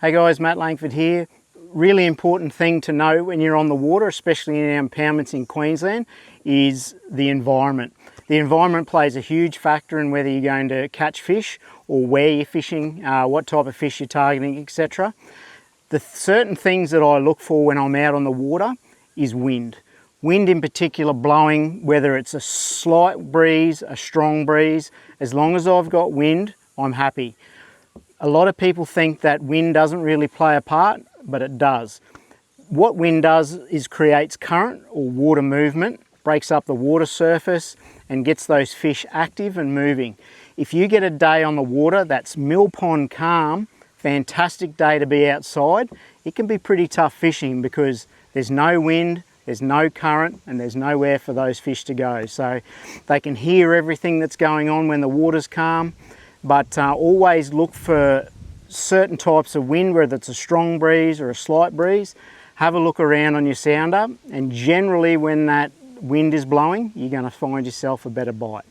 Hey guys, Matt Langford here. Really important thing to know when you're on the water, especially in our impoundments in Queensland, is the environment. The environment plays a huge factor in whether you're going to catch fish or where you're fishing, what type of fish you're targeting, etc. The certain things that I look for when I'm out on the water is wind. Wind in particular blowing, whether it's a slight breeze, a strong breeze. As long as I've got wind, I'm happy. A lot of people think that wind doesn't really play a part, but it does. What wind does is creates current or water movement, breaks up the water surface and gets those fish active and moving. If you get a day on the water that's mill pond calm, fantastic day to be outside, it can be pretty tough fishing because there's no wind, there's no current and there's nowhere for those fish to go. So they can hear everything that's going on when the water's calm. But always look for certain types of wind, whether it's a strong breeze or a slight breeze. Have a look around on your sounder, and generally when that wind is blowing, you're going to find yourself a better bite.